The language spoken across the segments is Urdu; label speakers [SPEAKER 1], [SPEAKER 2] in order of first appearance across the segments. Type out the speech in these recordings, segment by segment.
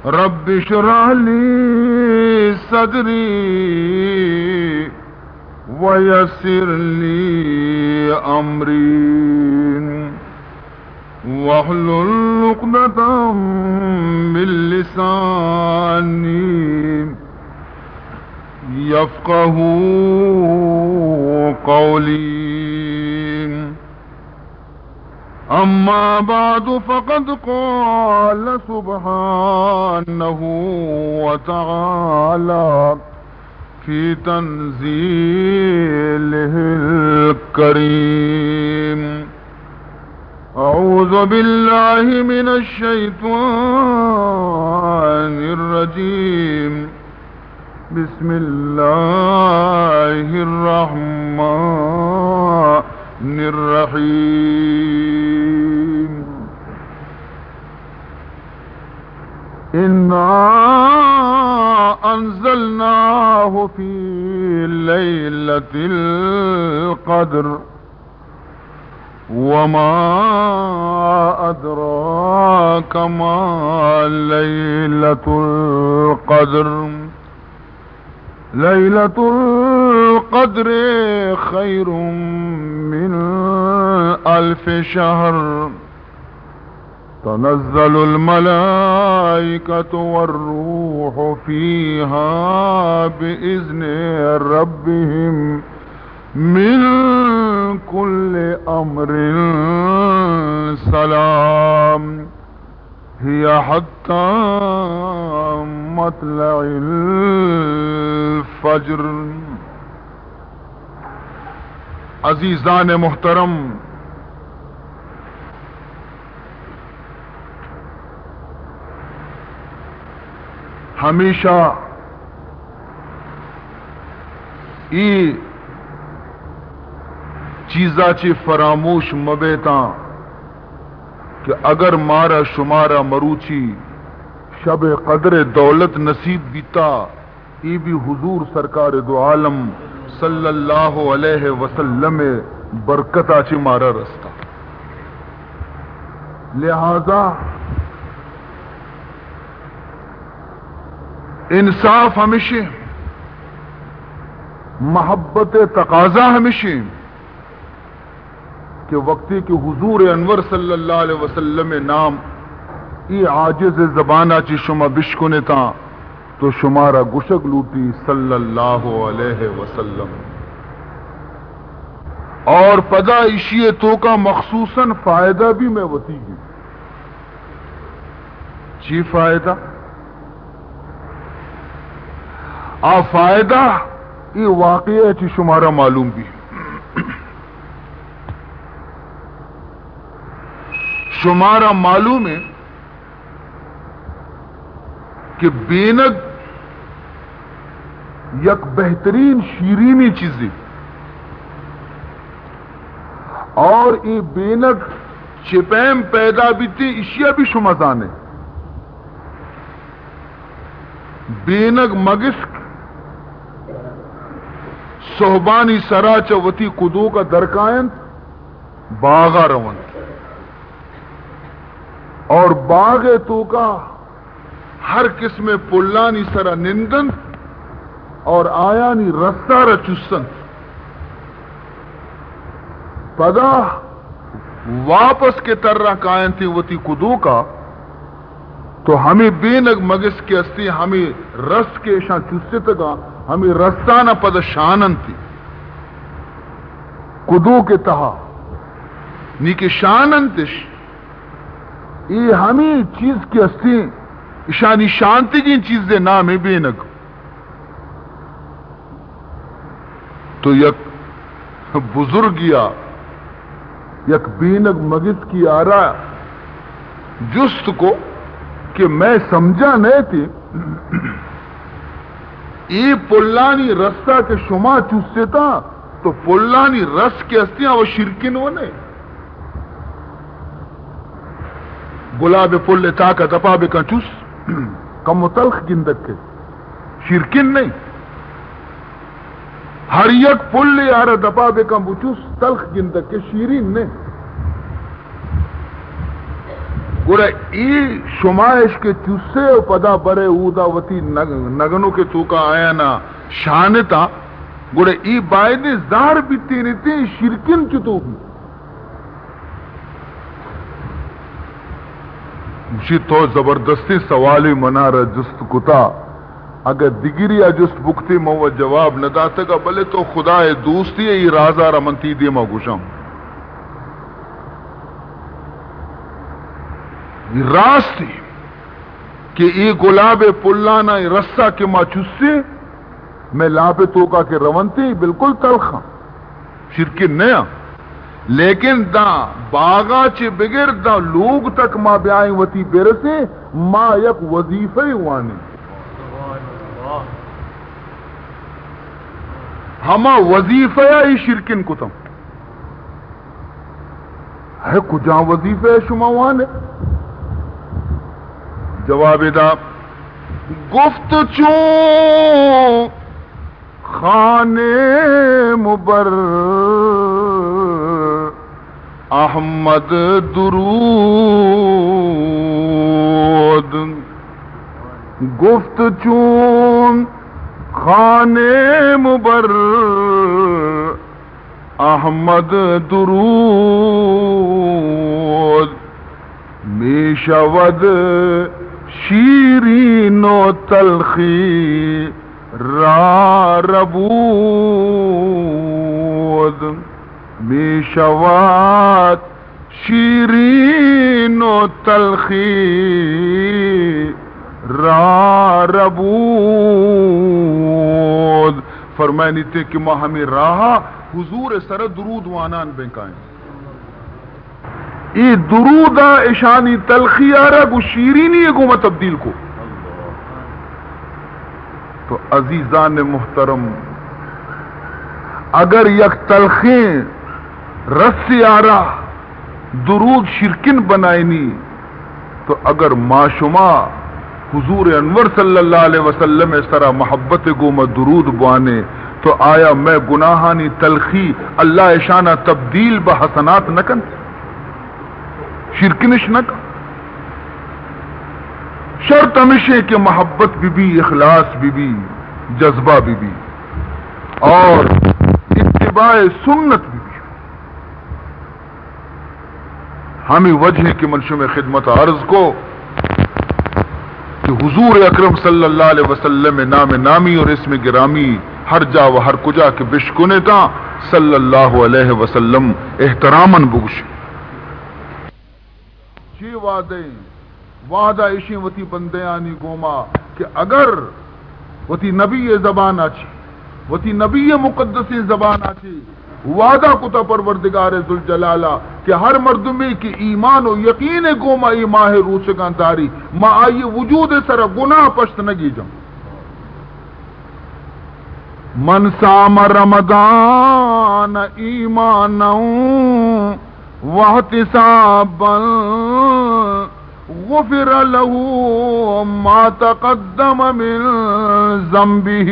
[SPEAKER 1] رب اشرح لي صدري ويسر لي أمري واحلل عقدة من لساني يفقه قولي. أما بعد فقد قال سبحانه وتعالى في تنزيله الكريم: أعوذ بالله من الشيطان الرجيم. بسم الله الرحمن الرحيم. إنا أنزلناه في ليلة القدر وما أدراك ما ليلة القدر. ليلة القدر خير من 1000 شهر. تنزل الملائكة والروح فيها بإذن ربهم من كل أمر سلام هي حتى مطلع الفجر. عزیزان محترم، ہمیشہ ای چیزا چی فراموش مبیتاں کہ اگر مارا شمارا مروچی شب قدر دولت نصیب بیتا، ای بھی حضور سرکار دو عالم صلی اللہ علیہ وسلم برکتا چی مارا رستا. لہذا انصاف ہمیشہ، محبت تقاضا ہمیشہ کہ وقتی کہ حضور انور صلی اللہ علیہ وسلم نام ای عاجز زبانہ چی شما بشکنے تا تو شمارا گشک لوٹی صلی اللہ علیہ وسلم. اور پدا اشیے تو کا مخصوصاً فائدہ بھی میں وتی گی. چی فائدہ؟ فائدہ ای واقعہ چی شمارا معلوم بھی. شمارا معلوم ہے کہ بینگ یک بہترین شیرینی چیزیں اور ای بینگ چپیم پیدا بھی تھی اشیاء بھی شما زانے. بینگ مگسک صحبانی سرا چوتی قدو کا درکائن باغا رون اور باغ تو کا ہر قسم پلانی سرا نندن اور آیانی رستہ رچسن پدا واپس کے ترہ کائن تھی وتی قدو کا تو ہمیں بینگ مگس کے استی ہمیں رس کے شان چستے تگا ہمیں رستانہ پد شانن تھی قدو کے تہا نیک شانن تش ای ہمیں چیز کی استی اشانی شانتی کی چیز دے نام ہے بینگ. تو یک بزرگیا یک بینگ مگس کی آرا جست کو کہ میں سمجھا نہیں تھی ای پلانی رستہ کے شما چوستے تھا تو پلانی رس کے ہستیاں وہ شرکن ہونے گلاب پل تاکہ دپا بے کن چوس کم و تلخ گندک کے شرکن نہیں. ہر یک پل یار دپا بے کم و چوس تلخ گندک کے شیرین نہیں. گوڑا ای شمائش کے چسے و پدا برے اودا وتی نگنو کے توکا آیا نا شانتا گوڑا ای باید زہر بیتی نیتی شرکن چتو بھی مجھے تو زبردستی سوالی منارا جست کتا اگر دیگری جست بکتی مو جواب نہ داتا گا بلے تو خدا دوستی ای رازا رمنتی دی ما گوشم راستی کہ ای گلاب پلانا رسا کے ما چسے میں لابے توکا کے رونتی بالکل تلخا شرکن نیا لیکن دا باغا چے بغیر دا لوگ تک ما بیائیں وتی برسے ما یک وظیفہ وانی ہما وظیفہ ای شرکن کتم ہے کجا وظیفہ شما وانے جواب دا گفت چون خانے مبر احمد درود گفت چون خانے مبر احمد درود می شود شیرین و تلخی را ربود می شود شیرین و تلخی را ربود فرمائنی تھے کہ ما ہمیں راہا حضور سر درود وانان بینکائیں ای درودہ اشانی تلخی آرہ گو شیرینی گو ما تبدیل کو تو عزیزان محترم اگر یک تلخیں رس سے آرہ درود شرکن بنائنی تو اگر ما شما حضور انور صلی اللہ علیہ وسلم سرا محبت گو ما درود بوانے تو آیا میں گناہانی تلخی اللہ اشانہ تبدیل بحسنات نکن شرکنش نکن شرط ہمیشہ کہ محبت بھی اخلاص بھی جذبہ بھی اور اتباع سنت بھی ہمیں وجہ کی منشو میں خدمت عرض کو کہ حضور اکرم صلی اللہ علیہ وسلم نام نامی اور اسم گرامی ہر جا و ہر کجا کے بشکنے تا صلی اللہ علیہ وسلم احتراماً بگش چی وعدہ اشی وتی بندیانی گوما کہ اگر وتی نبی زبان آچی وتی نبی مقدسی زبان آچی وعدہ کتا پروردگار ذوالجلالہ کہ ہر مردمی کی ایمان و یقین گوما ای ماہ روچگان داری ما آئی وجود سر گناہ پشت نگی جم من سام رمضان ایمانا واحتسابا غفر له ما تقدم من ذنبه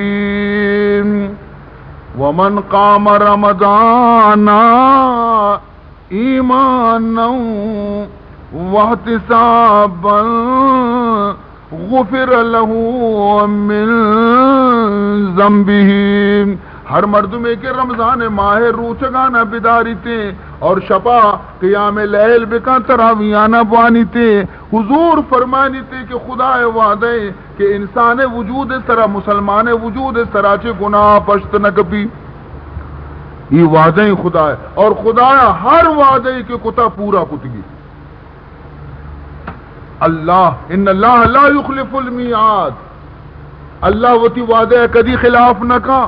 [SPEAKER 1] ومن قام رمضان ایمانا واحتسابا غفر له من ذنبه ہر مرد میں کہ رمضان ماہ روچگانا بداری تھے اور شپا قیام لیل بکا تراویانہ بوانی تھے حضور فرمانی تھے کہ خدا وعدے کہ انسان وجود سرا مسلمان وجود سرا چے گناہ پشت نہ کبھی یہ وعدے خدا ہے اور خدا ہر وعدے کے کتا پورا کتگی اللہ ان اللہ لا یخلف المیعاد اللہ وتی وعدے کدی خلاف نہ کا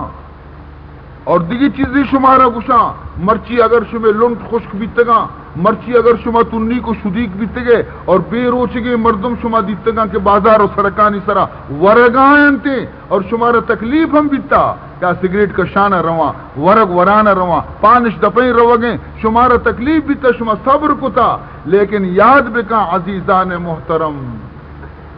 [SPEAKER 1] اور دیگی چیزیں شمارا گشاں مرچی اگر شمیں لنٹ خشک بیتگا مرچی اگر شما تنی کو شدیق بیتگے اور بے روچگے مردم شما دیتگا کہ بازار و سرکانی سرا ورگائن تے اور شمارا تکلیف ہم بیتا کیا سگریٹ کا شانہ رواں ورگ ورانہ رواں پانش دپیں روگیں شمارا تکلیف بیتا شما صبر کتا لیکن یاد بکا عزیزان محترم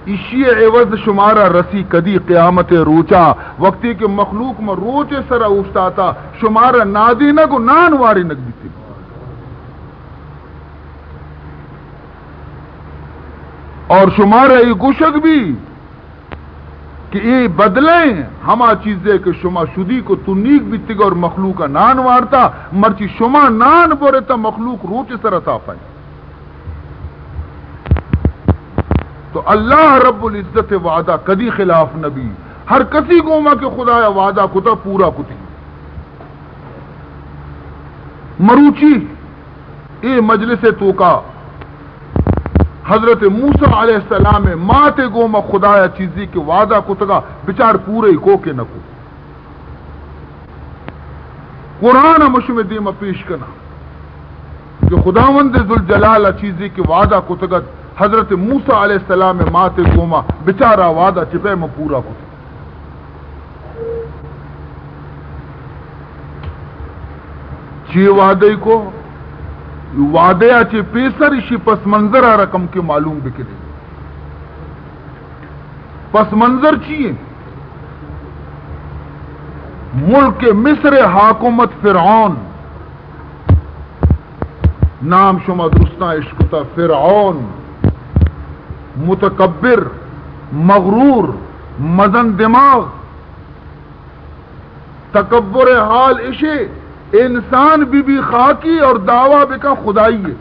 [SPEAKER 1] اسی عوض شمارا رسی کدی قیامت روچا وقتی کے مخلوق میں روچے سرا اوشتا تھا شمارا نادی نگو نان واری نگ دیتی اور شمارہ ای گوشک بھی کہ ای بدلیں ہما چیزیں کہ شما شدی کو تنیک بیتگ اور مخلوق کا نان وارتا مرچی شما نان بورتا مخلوق روچ سرتا پائیں. تو اللہ رب العزت وعدہ کدی خلاف نبی ہر کسی گوما کہ خدایا وعدہ کتا پورا کتی. مروچی اے مجلس توکا حضرت موسیٰ علیہ السلام ماتے گوما خدایا چیزی کے وعدہ کتگا بچار پورے کو کے نکو. قرآن مشم دیما پیش کنا کہ خداوند ذوالجلال چیزی کے وعدہ کتگا حضرت موسیٰ علیہ السلام ماتے گوما بچارا وعدہ چپے میں پورا کتگا. چی وعدے کو وعدے اچھے پیسر اسی پس منظر رقم کے معلوم بکرے. پس منظر چیئے ملک مصر حاکمت فرعون نام شما درستہ عشقتا فرعون متکبر مغرور مزن دماغ تکبر حال اشے انسان بھی خاکی اور دعویٰ بکا خدائی ہے.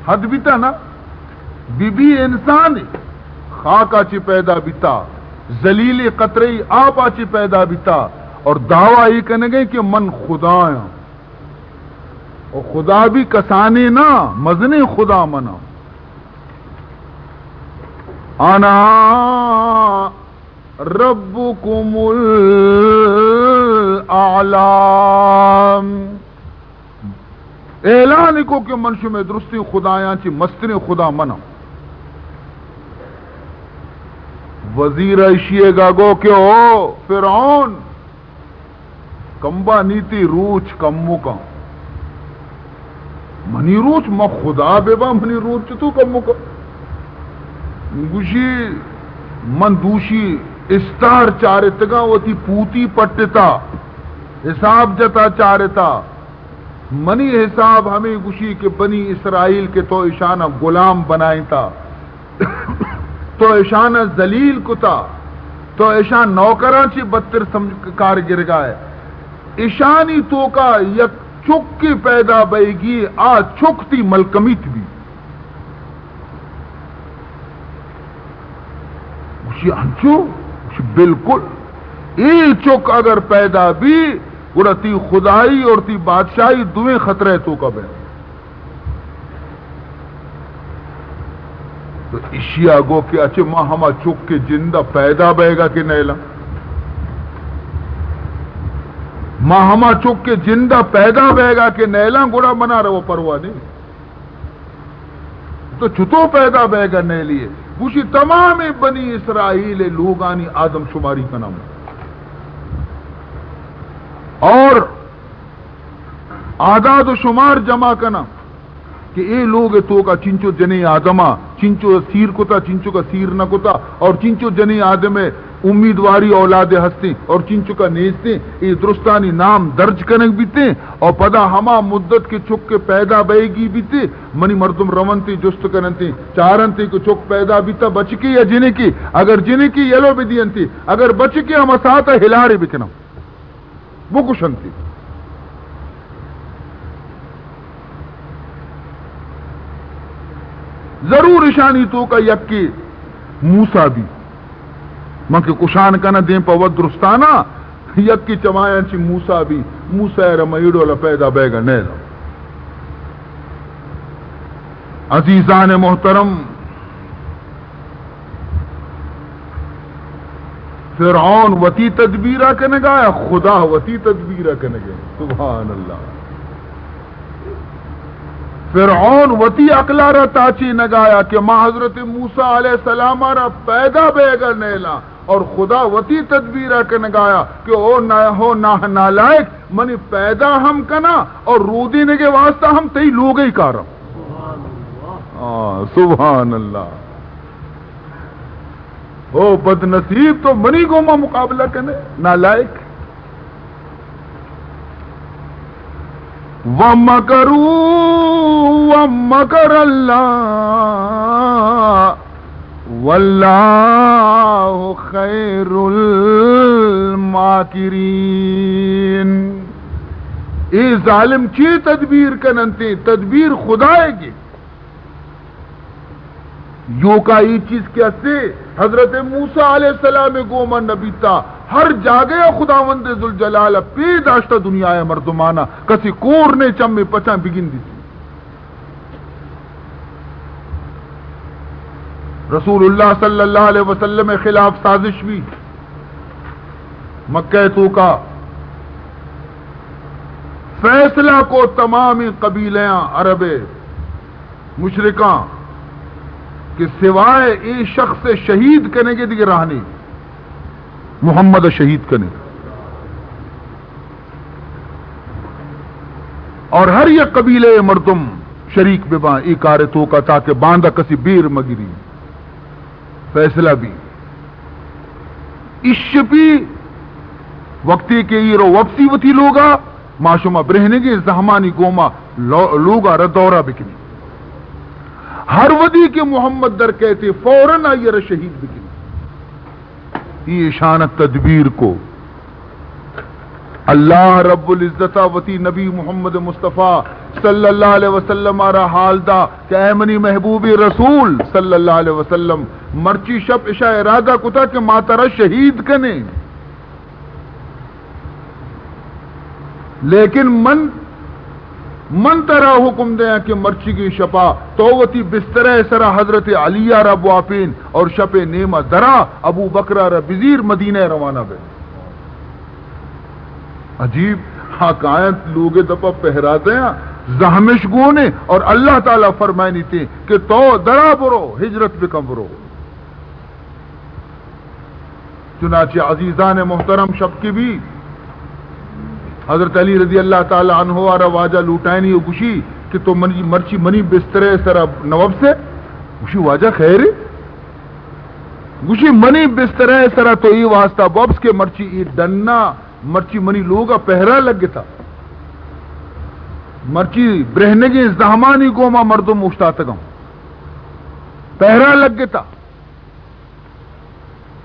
[SPEAKER 1] حد بیتا نا بی انسان خاکا چی پیدا بیتا ذلیل قطرئی آپا چی پیدا بیتا اور دعویٰ یہ کہنے گئے کہ من خدا ہے اور خدا بھی کسانے نا مزنے خدا منا. انا ربکم اعلام اعلان کو کہ منشو میں درستی خدایاں چی مستن خدا منا. وزیر اشیے گا گو کہ او فرعون کمبا نیتی روچ کمو کا منی روچ ما خدا بے با منی روچ تو کمو کا گوشی من دوشی استار چارتگا وتی پوتی پٹتا حساب جتا چارتا منی حساب ہمیں گوشی کے بنی اسرائیل کے تو اشانہ غلام بنائیں تا تو اشانہ ذلیل کتا تو اشان نوکران چی بدتر کار گر گائے. اشانی تو کا یک چک کی پیدا بے گی آ چکتی ملکمیت بھی اسی انچو بالکل ای چک اگر پیدا بھی گوڑا تی خدائی اور تی بادشاہی دویں خطرے تو کب ہے. تو اشیا گو کہ اچھے ماں ہما چک کے جندہ پیدا بے گا کہ نیلا ماں ہما چک کے جندہ پیدا بے گا کہ نیلا گوڑا منا رہا وہ پرواہ نہیں تو چھتو پیدا بے گا نیلیے گوشی تمام بنی اسرائیل لوگانی آدم شماری کا نام اور آداد و شمار جمع کنا کہ اے لوگ تو کا چنچو جنی آدمہ چنچو سیر کتا چنچو کا سیر نہ کتا اور چنچو جنی آدم امیدواری اولاد ہستے اور چنچو کا نیستے اے درستانی نام درج کنک بیتے اور پدا ہما مدت کے چک کے پیدا بے گی بیتے منی مردم رونتے جست کننتے چارنتے کو چک پیدا بیتا بچ کے یا جنے کی اگر جنے کی یلو بھی دینتے اگر بچ کے ہم ساتھ ہلارے بکنا وہ کشنتے ضرور اشانی تو کا یک کی موسیٰ بھی من کے کشان کا نہ دیں پود درستانا یک کی چمایاں چی موسیٰ بھی موسیٰ رمیڑو لپیدا بیگا نیلا. عزیزان محترم فرعون وتی تدبیرہ کنے گایا خدا وتی تدبیرہ کنے گئے سبحان اللہ. فرعون وتی اقلارہ تاچی نگایا کہ ماں حضرت موسیٰ علیہ السلام را پیدا بے اگر نیلا اور خدا وتی تدبیرہ کے نگایا کہ او نہ ہو نالائق منی پیدا ہم کنا اور رو دینے کے واسطہ ہم تی لوگ ہی کارا. سبحان اللہ. او بد نصیب تو منی گوما مقابلہ کنے نالائق. وَمَكَرُوا وَمَكَرَ اللَّهُ واللہ خیر الماکرین. اے ظالم چی تدبیر کننتے تدبیر خدائے گی یو کا یہ چیز کیا سے حضرت موسیٰ علیہ السلام گوما نبی تا ہر جاگے خداوند ذوالجلال پیداشتا دنیا مردمانہ کسی کور نے چم پچاں بگن دی. رسول اللہ صلی اللہ علیہ وسلم خلاف سازش بھی مکہ تو کا فیصلہ کو تمامی قبیلیاں عرب مشرکاں کہ سوائے ای شخص سے شہید کرنے کے دیگر راہ نہیں محمد شہید کرنے اور ہر یک قبیلے مردم شریک ببا ای کار تو کا تاکہ باندھا کسی بیر مگری فیصلہ بھی اشپی وقتی کے ایرو وپسی وتی لوگا معشومہ برہنے گے زہمانی گوما لوگا ردورہ بکنی ہر ودی کے محمد در کہتے فوراً آئیے شہید بکنی. یہ شانت تدبیر کو اللہ رب العزت وتی نبی محمد مصطفیٰ صلی اللہ علیہ وسلم آرہ حال دا کہ اے منی محبوب رسول صلی اللہ علیہ وسلم مرچی شب عشاء ارادہ کتا کہ ماترہ شہید کنے لیکن من ترا حکم دیا کہ مرچی کی شپا تووتی بسترہ سرا حضرت علیہ رب واپین اور شپ نیمہ درا ابو بکرہ رب بزیر مدینہ روانہ بے. عجیب حقائق لوگ دپا پہرا دیا زہمش گونے اور اللہ تعالیٰ فرمائنی تھی کہ تو درا برو ہجرت بکم برو. چنانچہ عزیزان محترم شب کی بھی حضرت علی رضی اللہ تعالی عنہ آرہ واجہ لوٹائنی و گوشی کہ تو مرچی منی بسترے سرا نوب سے گوشی واجہ خیر گوشی منی بسترے سرا تو ای واسطہ بابس کے مرچی ای ڈننا مرچی منی لوگا پہرا لگ گتا مرچی برہنگی زہمانی گوما مردم مشتاتگا پہرا لگ گتا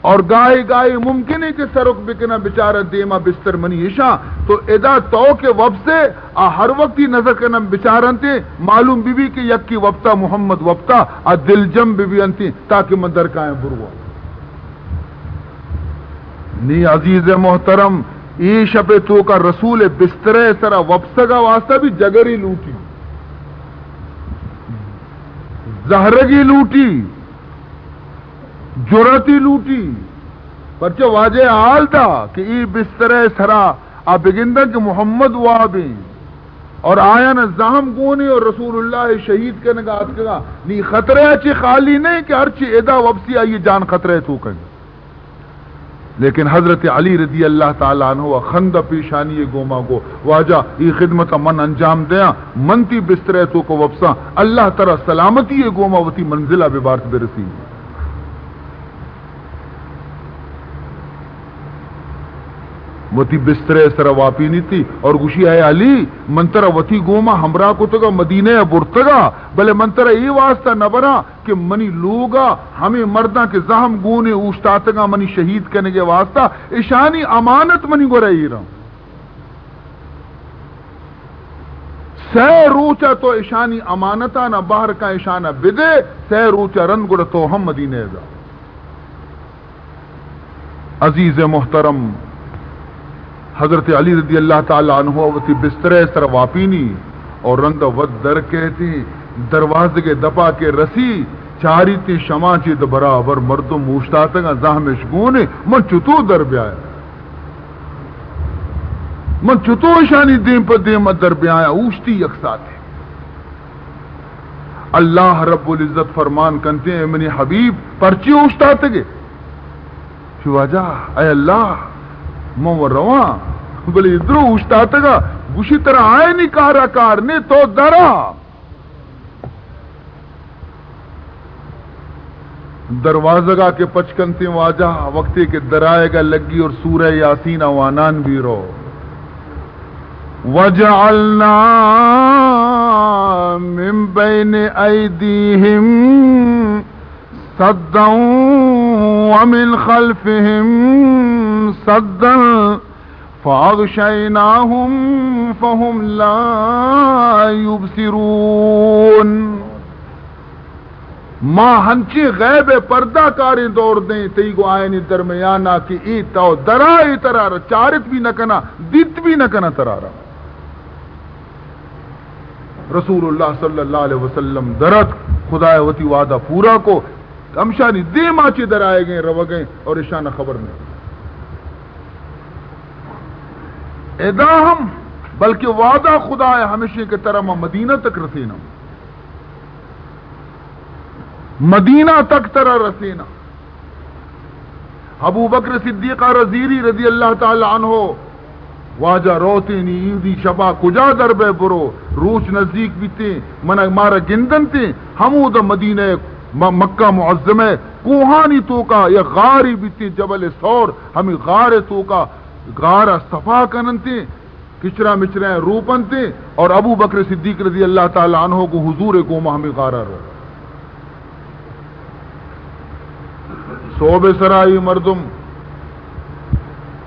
[SPEAKER 1] اور گائے گائے ممکن ہے کہ سرک بکنا بچارہ دیما بستر منی عشاء تو ادا تو کے وب سے ہر وقت ہی نظر کرنا بچارن تے معلوم بی بی کہ یک کی وقتا محمد وقتا دل جم بی بی انتی تاکہ مندر کائیں بروا نی عزیز محترم ای شب تو کا رسول بسترے سرا وبسگا واسطہ بھی جگری لوٹی زہرگی لوٹی جرتی لوٹی پرچہ واجہ حال تھا کہ ای بسترے سرا آپ بگندہ کہ محمد وابیں اور آیا نہ زہم گونی اور رسول اللہ شہید کرنے کا آت کہا نی خطرے اچھی خالی نہیں کہ ہرچی ادا وبسی آئیے جان خطرے تو کہیں لیکن حضرت علی رضی اللہ تعالیٰ عنہ خندہ پیشانی گوما کو واجہ ای خدمت من انجام دیا منتی بسترے تو کو وبسا اللہ ترہ سلامتی گوما وتی منزلہ ببارت برسی وتی بسترے سرا واپی نہیں تھی اور گوشی آئے علی منترہ وتی گوما ہمراہ کو تگا مدینہ برتگا بلے منترہ یہ واسطہ نہ بنا کہ منی لوگا ہمیں مردہ کے زہم گونے اوشتاتگا منی شہید کرنے کے واسطہ اشانی امانت منی گو رہی رہا سہ روچا تو اشانی امانتا نہ باہر کا اشانہ بدے سہ روچا رن گڑا تو ہم مدینہ دا. عزیز محترم حضرت علی رضی اللہ تعالی عنہ وتی بسترے سر واپینی اور رند ود در کہتی دروازے کے دپا کے رسی چاری تی شما چی د برابر مردم موشتاتگا زہمش گونے من چتو در بیایا من چتو شانی دیم پر دیم در بیایا اوشتی یکساتے اللہ رب العزت فرمان کنتے ہیں منی حبیب پرچی اوشتاتگے شواجہ اے اللہ من رواں بلے ادھر اوشتاتا گا گوشی طرح آئے نہیں کارا کار نے تو درا دروازگا کے پچکنتے واجہ وقتی کے درائے گا لگی اور سورہ یاسین وانان بھی رو وَجَعَلْنَا مِن بَيْنِ أَيْدِيهِمْ صدا ومن خلفهم صدا فاغشيناهم فهم لا يبصرون. ماں ہنچی غیب پردہ کاری دور دیں تی گو آئینی درمیانا کی ای تو درائی ترارا چارت بھی نہ کنا دیت بھی نہ کنا ترارا. رسول اللہ صلی اللہ علیہ وسلم درد خدا وتی وعدہ پورا کو ہمشانی دے ماچی درائے گئے رو گئے اور اشانہ خبر نہیں ادا ہم بلکہ وعدہ خدا ہے ہمیشہ کے طرح مدینہ تک رسینا مدینہ تک طرح رسینا. ابو بکر صدیقہ رضی اللہ تعالی عنہ واجہ روتے نی ایدی شبا کجا در بے برو روچ نزدیک بھی تھے منہ مارا گندن تھے حمود مدینہ مکہ معظمہ کوہانی تو کا یا غاری بھی تھے جبل سور ہمیں غار تو کا غارہ صفا کنن تھے کچرا مچرا روپن تھے اور ابو بکر صدیق رضی اللہ تعالی عنہ کو حضور گوما ہمیں غارہ رو صوب سرائی مردم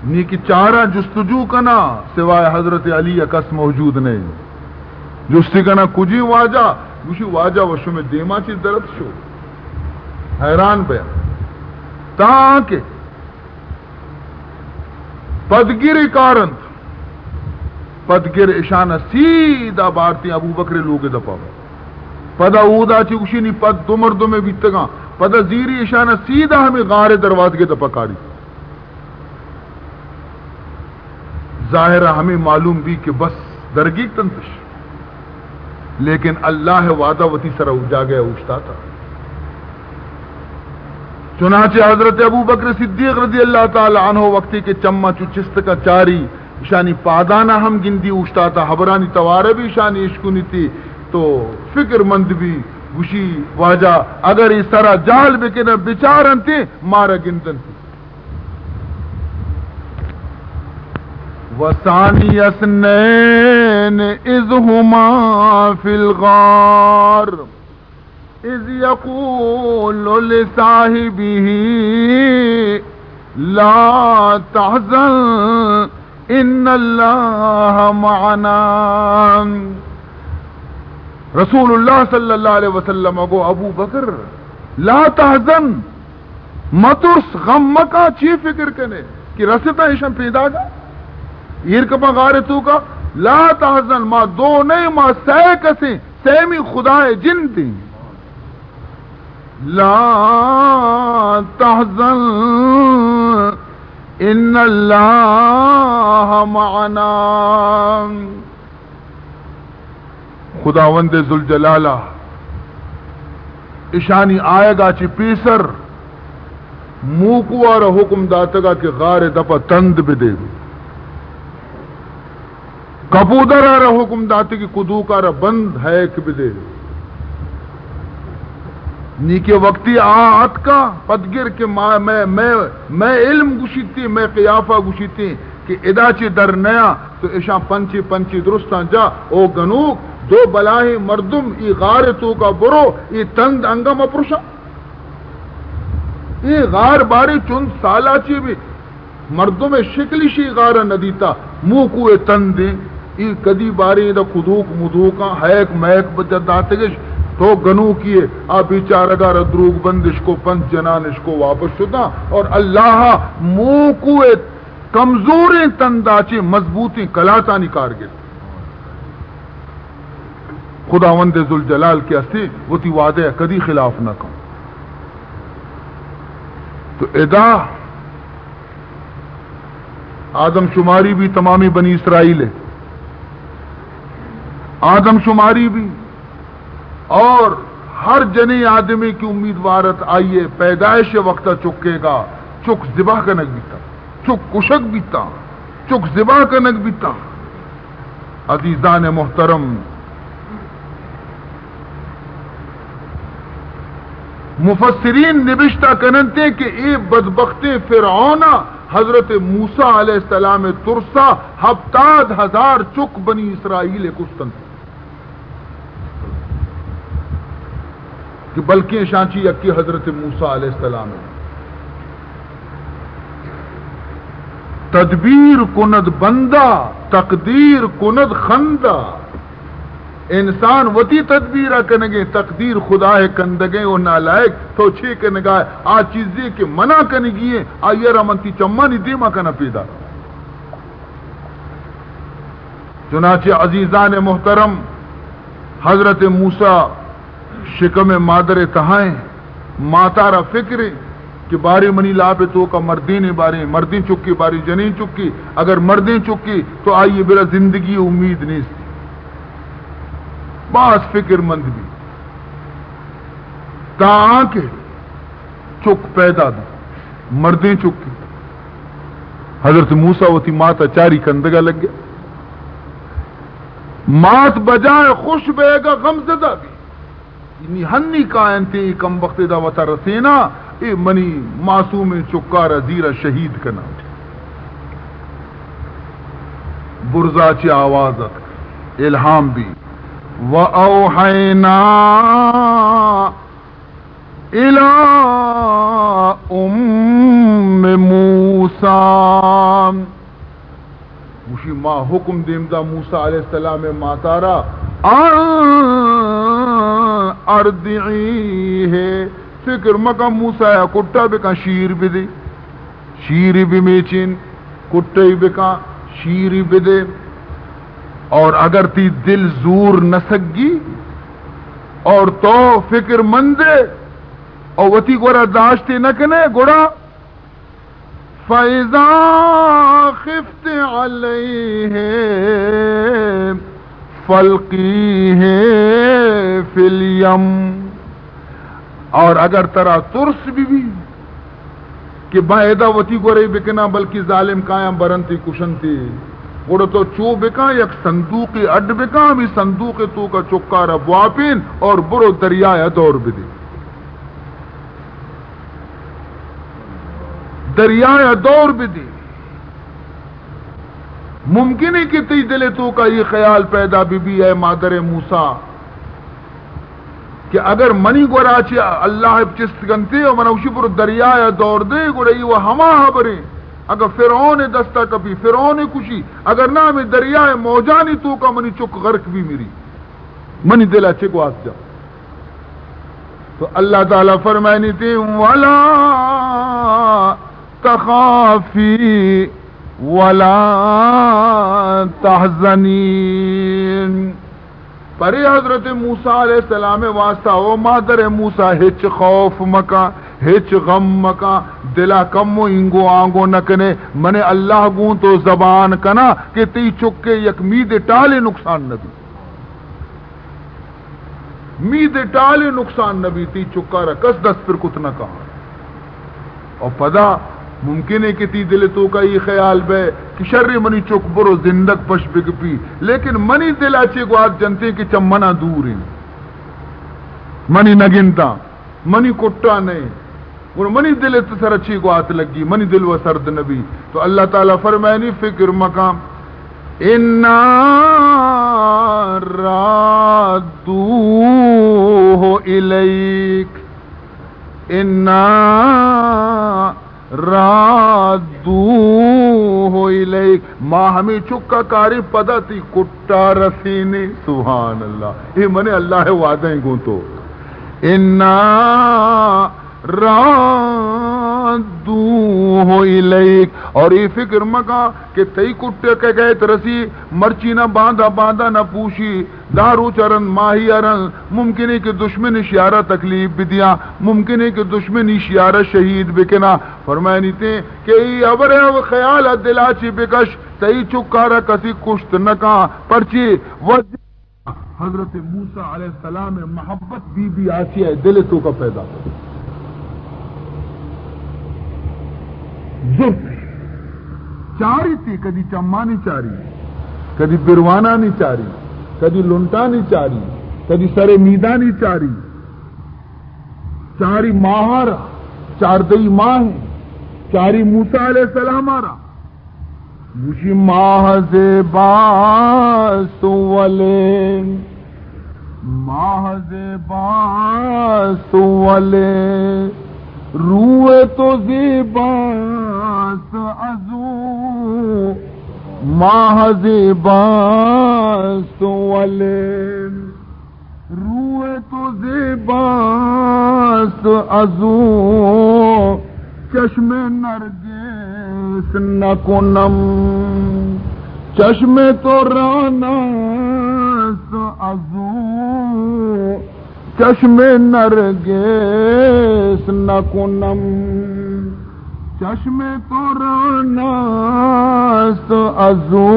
[SPEAKER 1] نی کی چارہ جستجو کنا سوائے حضرت علی کس موجود نہیں جستی کنا کجی واجہ گوشی واجہ وشو میں دیما چیز درد شو حیران پہ تاکہ پدگیری کارند پدگر اشانہ سیدھا بارتی ابو بکر لوگ دپا پدا اودا چی گوشی نی پد دو مردوں میں بیتگاں پدا زیری اشانہ سیدھا ہمیں غار درواز کے دپا کاری. ظاہرہ ہمیں معلوم بھی کہ بس درگی تنتش لیکن اللہ وعدہ وتی سرہ اجا گیا اوشتا تھا. چنانچہ حضرت ابو بکر صدیق رضی اللہ تعالی عنہ وقتی کے چمہ چست کا چاری شانی پادانہ ہم گندی اوشتا تھا حبرانی توارے بھی شانی عشقنی تھی تو فکر مند بھی گوشی واجہ اگر اس طرح جال بکنے بچارن تھی مارا گندن تھی. وَثَانِيَ اثْنَيْنِ إِذْ هُمَا فِي الْغَارِ إِذْ يَقُولُ لِصَاحِبِهِ لَا تَحْزَنْ إِنَّ اللَّهَ مَعَنَا. رسول اللہ صلی اللہ علیہ وسلم کو ابو بکر لا تحزن مترس غم مکا چی فکر کنے کہ رسطہ ایشن پیدا گا ایرکپا غار تو کا لا تحزن ما دو نہیں ما سہ کسیں سیمی خدا جن دی لا تحزن ان اللہ معنا. خداوند ذوالجلالہ اشانی آئے گا چی پیسر موکوار حکم داتگا کہ غار دپا تند بدے کپودر آرہ حکم داتے کی قدوک آرہ بند ہے کہ بدے نیکے وقتی آت کا پدگر کے میں علم گشیتی میں قیافہ گشیتی کہ ادا چی در نیا تو اشان پنچی درستان جا او گنوک دو بلاہی مردم ای غار تو کا برو ای تند انگم اپرشا ای غار باری چند سالا چی بھی مردم شکلی شی غار ندیتا مو کوئے تند دیں ای کدی باری دا خدوک مدوکا حیک میک بجداتگش تو گنو کیے آ بیچارگا ردروگ بندش کو پنچ جنانش کو واپس شدہ اور اللہ مو کوئے کمزوریں تنداچے مضبوطیں کلاتانی کارگر خداوند ذوالجلال کے اسے وہ تی وعدے کدی خلاف نہ کم. تو ادا آدم شماری بھی تمامی بنی اسرائیل ہے آدم شماری بھی اور ہر جنی آدمی کی امیدوارت آئیے پیدائش وقت چکے گا چک ذبح کنک بیتا چک کشک بیتا چک ذبح کنک بیتا. عزیزان محترم مفسرین نبشتہ کننتے کہ اے بدبخت فرعون حضرت موسیٰ علیہ السلام ترسا 70,000 چک بنی اسرائیل کشتن کہ بلکہ شانچی اکی حضرت موسیٰ علیہ السلام ہے تدبیر کند بندہ تقدیر کند خندہ انسان وتی تدبیرہ کنگے تقدیر خدا ہے کندگے اور نالائق تو چھے کنگا ہے آ چیزیں کہ منع کنگی ہے آئیے رمنتی چمانی دیما کنا پیدا چنانچہ عزیزان محترم حضرت موسیٰ شکم مادر تہائیں ماتارا فکر کہ باری منی لا پہ تو کا مردین باری مردین چکی باری جنین چکی اگر مردین چکی تو آئیے بلا زندگی امید نہیں سی باس فکر مند بھی تاں کے چک پیدا دی مردیں چکی حضرت موسیٰ وتی ماتا چاری کندگا لگ گیا مات بجائے خوش بے گا غم زدہ بھی انی ہنی کائن تے کم وقت دا وطا رسینا اے منی معصوم چکارا زیرہ شہید کنا برزا چی آوازت الہام بھی وَأَوْحَيْنَا إِلَىٰ أُمِّ مُوسَىٰ مشی ماں حکم دیم دا موسیٰ علیہ السلام ماتارا اردعی ہے فکر مکہ موسیٰ کٹا بکا شیر بدے شیر بھی میچین کٹائی بکا شیر بدے اور اگر تی دل زور نسگی اور تو فکر مندے اور وتی گورا داشتے نکنے گوڑا فَإِذَا خِفْتِ عَلَيْهِ فَالْقِيهِ فِي الْيَمِّ اور اگر ترا ترس بھی کہ باعدہ وتی گورے بکنا بلکہ ظالم قائم برنتی کشنتی گوڑا تو چو بکا یک صندوقی اڈ بکا بھی صندوق تو کا چکارا بواپین اور برو دریائے دور بدے دریائے دور بدے ممکن ہے کہ تی دلے تو کا یہ خیال پیدا بھی ہے مادر موسیٰ کہ اگر منی گورا چی اللہ چست گنتے اور منوشی پر دریائے دور دے گوڑا یہ وہ ہما حبریں اگر فرعون دستا کبھی فرعون کشی اگر نہ میں دریائے موجانی تو کا منی چک غرق بھی میری منی دل اچھے کو آس جا تو اللہ تعالیٰ فرمائنی تھی وَلَا تَخَافِي وَلَا تَحْزَنِينَ پری حضرت موسیٰ علیہ السلام واسطہ او مادر موسیٰ ہچ خوف مکا ہچ غم مکا دلا کم انگو آنگو نکنے منے اللہ گون تو زبان کنا کہ تی چکے یک مید ٹالے نقصان نبی مید ٹالے نقصان نبی تی چکا رکس دس پر کتنا کہا اور پدا ممکن ہے کہ تی دل تو کا یہ خیال بے کہ شر منی چک برو زندگ پش بگ پی لیکن منی دل اچھے کو آج جنتے کہ چمنا دور ہیں منی نگنتا منی کٹا نہیں اور منی دل سر اچھی کو آت لگی منی دل و سرد نبی تو اللہ تعالیٰ فرمائنی فکر مقام اِنَّا رَادُّوهُ إِلَيْكَ اِنَّا رَادُّوهُ إِلَيْكَ ماں ہمیں چکا کاری پدا تی کٹا رسینے سبحان اللہ یہ منے اللہ وعدہ گوں تو اِنَّا رَادُّوهُ إِلَيْكَ اور یہ فکر مکا کہ تئی کٹے کے گئے ترسی مرچی نہ باندھا باندھا نہ پوشی دارو چرن ماہی ارن ممکن ہے کہ دشمن اشیارہ تکلیف بھی دیا ممکن ہے کہ دشمن اشیارہ شہید بکنا فرمائنی تھے کہ یہ ابر ہے خیال دلاچی بکش تئی چکارہ کسی کشت نکا پرچی حضرت موسیٰ علیہ السلام محبت بی بی آسیہ دل تو کا پیدا ہو چاری تھی کدی چمانی چاری کدی بروانا نہیں چاری کدی لنٹا نہیں چاری کدی سر میدانی چاری چاری ماہارا چار دئی ماہ چاری موسیٰ علیہ السلام آرا مجھے ماہ زیبا سولے محض باس والے روئے تو زیباس ازو محض باس والے روئے تو زیباس ازو چشم نرگس نہ کنم چشم تو راناس ازو چشم نرگس نہ کنم چشم تو راناس ازو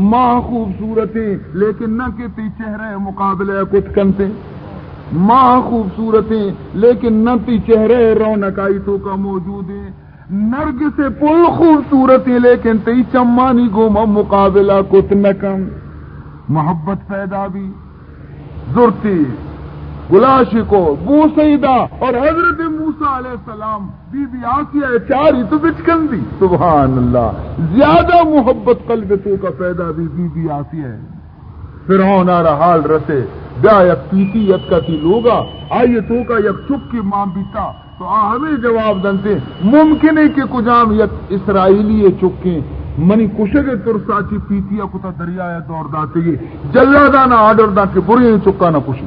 [SPEAKER 1] ماں خوبصورتی لیکن نہ کہتی چہرے مقابلے کچھ کنتے ماں خوبصورتی لیکن نہ تی چہرے رونقائی تو کا موجود ہے نرگ سے پل خوبصورتی لیکن تی چمانی گوما مقابلہ کت نکم محبت پیدا بھی زرتی گلاشی کو بو سیدہ اور حضرت موسیٰ علیہ السلام بی بی آسیہ چاری تو بچکن دی سبحان اللہ زیادہ محبت قلب تو کا پیدا بھی بی بی آسیہ ہے فرعون آرہ حال رسے بیا یک پیتی یک کتی لوگا آئیے تو کا یک چک کی ماں بیتا تو ہمیں جواب دنتے ممکن ہے کہ کجام یک اسرائیلی چکیں منی کشگے ترساچی پیتیا کتا دریا دور داتے گی جلادانا آڈر دا کہ بری چکا نہ کشی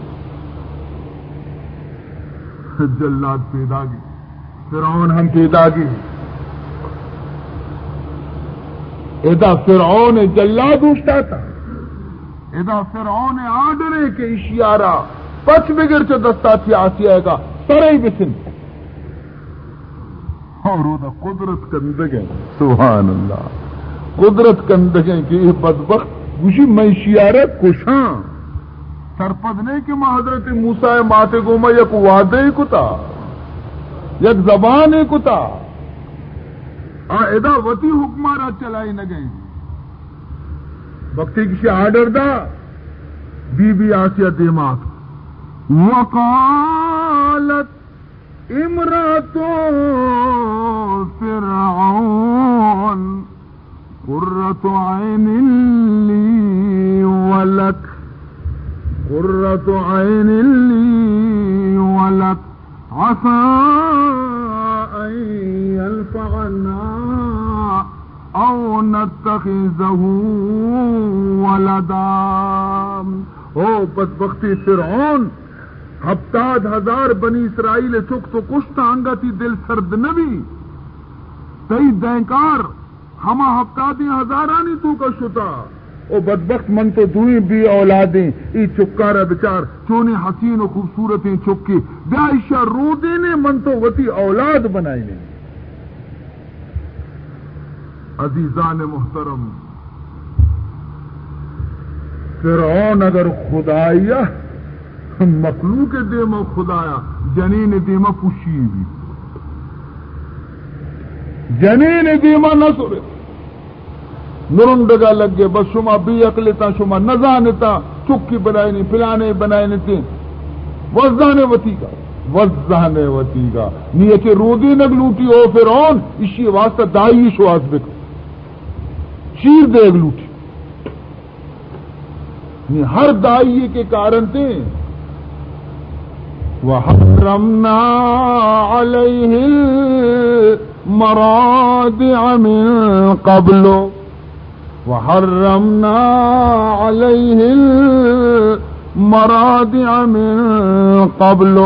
[SPEAKER 1] جلاد پیدا گی فرعون ہم پیدا گی ادا فرعون جلاد اٹھتا تھا ادا فرعون آڈرے کے اشیارہ پچ بگر چو دستا تھی آسیہ کا سرے بسن اور وہ دا قدرت کندگیں سبحان اللہ قدرت کندگیں کہ یہ بدبخت گوشی میں اشیارہ کشاں سرپد نہیں کہ ماں حضرت موسیٰ ماتے گوما یک وعدے کتا یک زبان کتا ادا وتی حکمارہ چلائی نہ گئی وقتی کسی آڈر دا بی بی آسیہ دیمات وقالت امرأة فرعون قرة عين لي ولك قرة عين لي ولك عسى أن ينفعنا أو نتخذه ولدا او بدبختی فرعون ہفتاد ہزار بنی اسرائیل چک تو کشتا انگا تی دل سرد نبی تی دینکار ہما ہفتادی ہزارانی تو کا شتا او بدبخت من تو دوئی بھی اولادیں ای چکارا بچار چونے حسین و خوبصورتیں چکی دائشہ رو دینے من تو وتی اولاد بنائی نے عزیزان محترم فرعون اگر خدایا مخلوق دیما خدایا جنین دیما پوشی بھی جنین دیما نہ سورے نرندگا لگ گئے بس شما بھی اقلتا شما نزانتا چکی بنائی نہیں پلانے بنائی نہیں تھی وزانے وتی کا وزانے وتی کا نہیں کہ رودی نگ لوٹی ہو فرعون اسی واسطہ دائی شواز بکو شیر دیگ لوٹی نہیں ہر دائی کے کارن تھے وحرمنا عليه المراضع من قبل وحرمنا عليه المراضع من قبل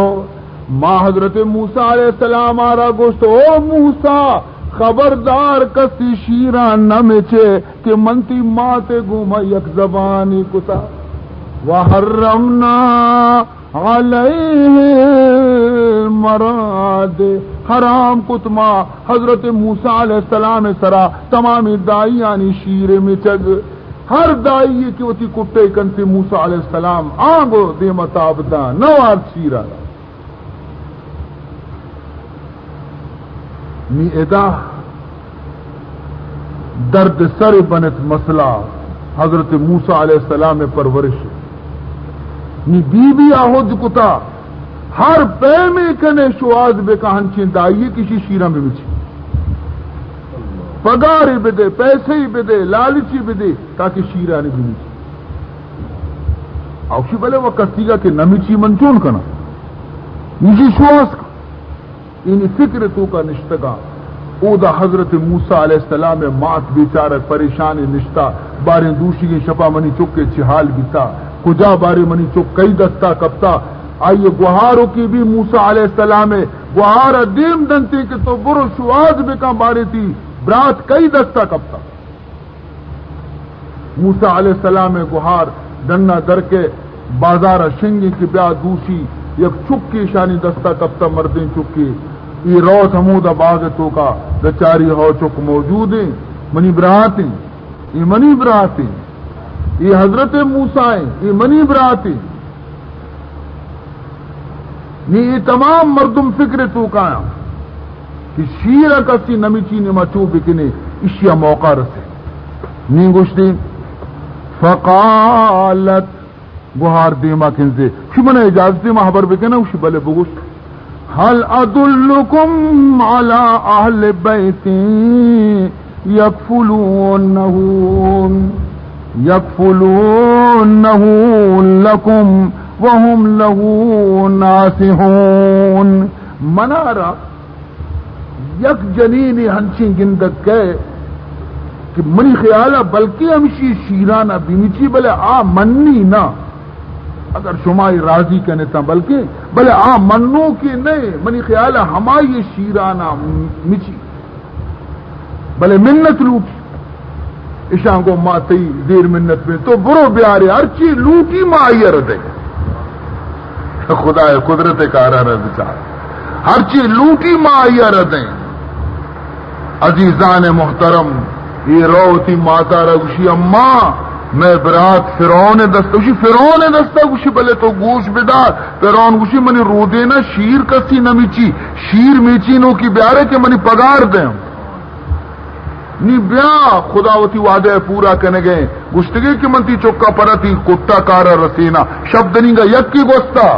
[SPEAKER 1] ماں حضرت موسیٰ علیہ السلام آرہ گوشت او موسیٰ خبردار کسی شیران نہ مچے کہ منتی ماتے گوما یک زبانی کتا وحرمنا علیہ المراد حرام کتما حضرت موسیٰ علیہ السلام سرا تمامی دائیانی شیر میں چگ ہر دائی کی ہوتی کٹے کنتے موسیٰ علیہ السلام آنگو دے مطابدہ نوار شیرہ نی ادا درد سر بنت مسئلہ حضرت موسیٰ علیہ السلام پرورش نی بی بی آہد کتا ہر پے میں کنے شواز بے کہنچیں دائیے کسی شیرہ میں مچی پگاری بے دے پیسے ہی بے دے لالچی بے دے تاکہ شیرہ نہیں بھی مچی اوشی بلے وہ کستیگا کہ نمی چی منچون کنا نشی شواس کا اینی فکر تو کا نشتگا او دا حضرت موسیٰ علیہ السلام مات بیچارہ پریشان نشتا باریں دوشی کی شپا منی چک کے چھال بیتا کجا بارے منی چک کئی دستا کپتا آئیے گوہاروں کی بھی موسیٰ علیہ السلام گوہارا دیم دنتی کہ تو برو شواز بکا بارے تھی برات کئی دستا کپتا موسیٰ علیہ السلام گوہار دننا در کے بازار شنگی کی بیا دوشی یک چکی شانی دستا کپتا مردیں چکی یہ روت حمود باغ تو کا دچاری ہو چک موجود ہیں منی براتیں یہ منی براتیں یہ حضرت موسیٰ ہیں یہ منی براتیں یہ تمام مردم فکر تو کا کہ شیرہ کسی نمی چینی مچو بکنے اشیاء موقع رسے نہیں گوشتی فقالت گوہار دیما کنزے شو منہ اجازت دیما حبر بکنے وشی بلے بگوشت هل ادلکم علی اہل بیت یکفلونہ لکم وهم له ناصحون منارا یک جنینی ہنچیں گندک گئے کہ منی خیالہ بلکہ ہمشی شیرانہ بیمیچی بلے آ منی نا اگر شمائی راضی کہنے تا بلکہ بلے آ منو کی نہیں منی خیالہ ہمائی شیرانہ مچی بلے منت لوٹی اشان کو ماتی دیر منت میں تو برو بیارے ہرچی لوٹی مائی ردے خدا قدرت کارا رضا ہر چیز لوٹی مایا ردیں عزیزان محترم یہ روتی ماتا رگشی اماں میں برات فرعون دستا گوشی فرعون دستا گوشی بلے تو گوش بدار فرعون گوشی منی رو دینا شیر کسی نمیچی شیر میچی نو کی بیارے کہ منی پگار دیں نی بیا خداوتی وعدہ پورا کنے گئے گشتگی کی منتی چکا پرتی کتا کارا رسینا شبد نہیں گا یک کی گوستا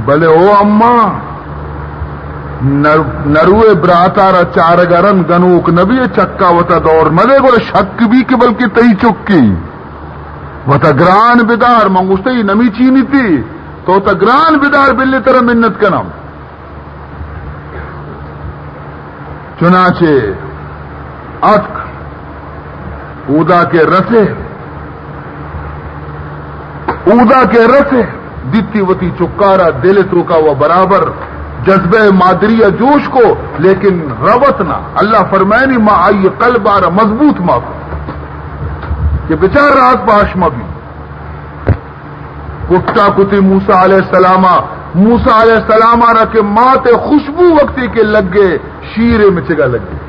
[SPEAKER 1] بلے او اماں نروے براتارا چارگرن گنوک نبی چکا وتا دور ملے گولے شک بھی کہ بلکہ تئی چکی وتا گران بدار منگوشتے ہی نمی چینی تھی تو تا گران بدار بلی طرح منت کنم چنانچہ اتک اودا کے رسے دیتی وتی چکارا دل ترکا و برابر جذبہ مادریہ جوش کو لیکن روت نہ اللہ فرمائنی ما آئی قلب آرہ مضبوط ما کہ بچار رات پاشما بھی کتا کتی موسیٰ علیہ السلام آرہ کہ ماں تے خوشبو وقتی کے لگ گئے شیرے میں چگا لگ گئے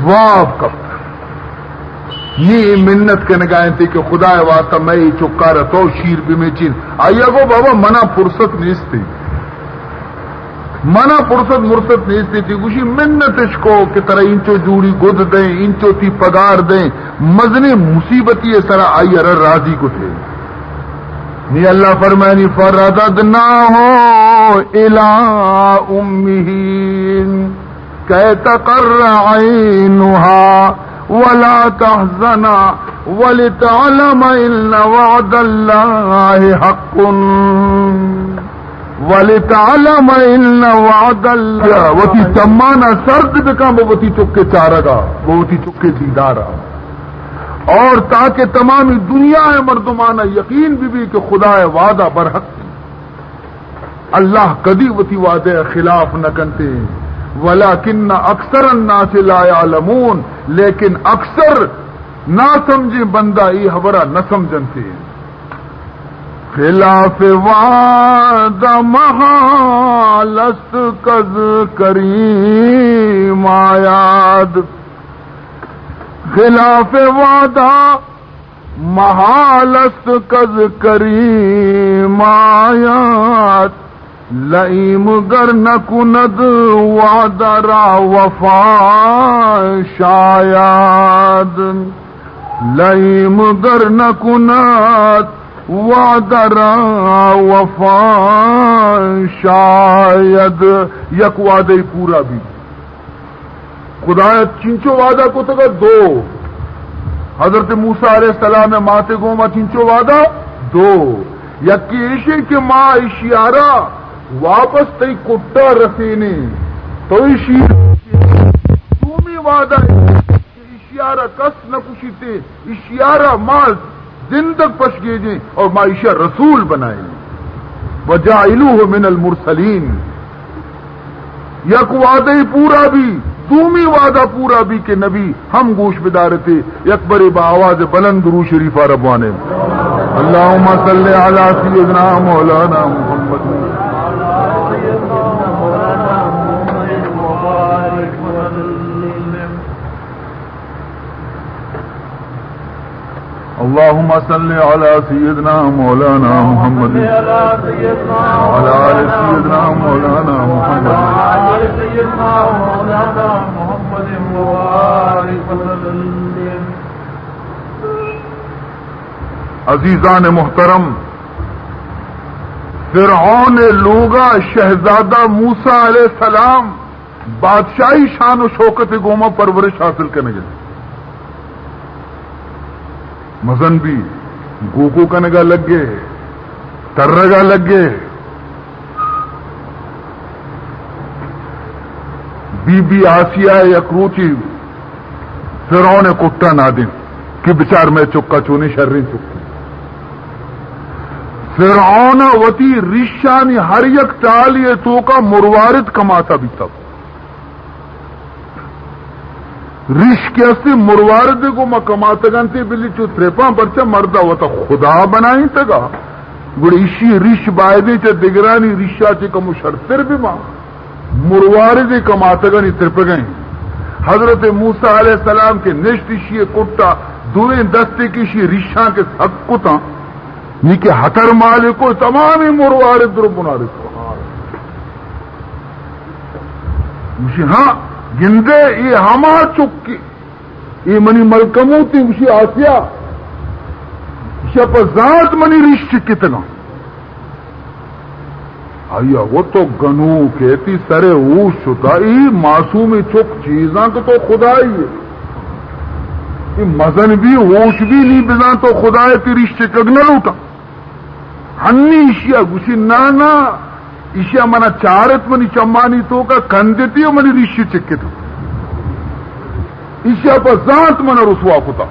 [SPEAKER 1] واب کب یہ منت کے نگاہیں تھی کہ خدا واسطہ میں ہی چکا رہا تو شیر بھی میں چین آئیے گو بابا منا فرصت نیستی منا فرصت مرصت نیستی تھی کچھ منتش کو کہ طرح انچو جوڑی گد دیں انچو تی پگار دیں مزنے مصیبتی سرا آئیے راضی کو تھے نی اللہ فرمائنی فرددناہو الی امہین کہ تقر عینہا ولا تحزن ولتعلم ان وعد اللہ حق ولتعلم ان وعد اللہ وتی تمانا سرد بکام وتی چکے چارگا وتی چکے دیدارا اور تاکہ تمامی دنیا ہے مردمانہ یقین بھی کہ خدا وعدہ برحق اللہ کدی وتی وعدے خلاف نہ کنتے ولیکن اکثر الناس لا یعلمون لیکن اکثر نہ سمجھے بندہ یہ خبرہ نہ سمجھنتے خلاف وعد محالست کز کریم آیاد خلاف وعدہ محالست کز کریم آیاد لئیم گر نکند وعد را وفا شاید لئیم گر نکند وعد را وفا شاید یک وعدہ پورا بھی خدا چنچو وعدہ کو تگا دو. حضرت موسیٰ علیہ السلام ماتے گوما چنچو وعدہ دو. یکی ایشی کہ ماں اشیارہ واپس تی کٹا رسینے تو تومی وعدہ اشیارہ کس نہ کشیتے اشیارہ ماں زندگ پش گئے جیں اور ماں اشیارہ رسول بنائیں وجائلوہ من المرسلین. یک وعدہ پورا بھی دومی وعدہ پورا بھی کہ نبی ہم گوش بدار تھے. یک بڑے بآواز بلند درود شریف ربوانے اللہم صلی علی سیدنا مولانا محمد. اللهم صل على سيدنا مولانا محمد وعلى آل سيدنا مولانا محمد عزیزان محترم، فرعون لوگا شہزادہ موسیٰ علیہ السلام بادشاہی شان و شوکت گوما پرورش حاصل کرنے گئے. مزن بھی گوکو کنگا لگ گئے، ترگا لگ گئے. بی بی آسیہ یکروچی فرعون کٹا نہ دیں کہ بچار میں چکا چونی شرری چکا. فرعون وتی ریشانی ہر یک ٹالیے تو کا مروارد کماتا بھی تب ریش کے اسی مروارد کو میں کماتا گنتی بلی چو تریپاں برچہ مردہ ہوتا خدا بنائیں تگا گوڑی ایشی ریش بائدی چا دگرانی ریشا چی کمو شرطر بھی ماں مروارد کماتا گنی ترپ گئیں. حضرت موسیٰ علیہ السلام کے نشت ایشی کٹا دوئیں دستے کی ایشی ریشاں کے حق کتا یہ کہ ہتر مالک کو تمامی مروارد در منارد کو مجھے ہاں گندے یہ ہما چکی یہ منی ملکمو تھی مجھے آسیا شپ ذات منی ریش کتنا آیا وہ تو گنو کہتی سرے اوش ہوتا یہ معصومی چک چیزاں کو تو خدا ہی ہے. یہ مزن بھی ہوش بھی نہیں بزاں تو خدا ہے تیری شکگ نہ لوٹا ہنی ایشیا گوشی نانا ایشیا منا چارت منی چمانی تو کا کندتی منی ریشی چکے تو ایشیا پر ذات منا رسوا کتا.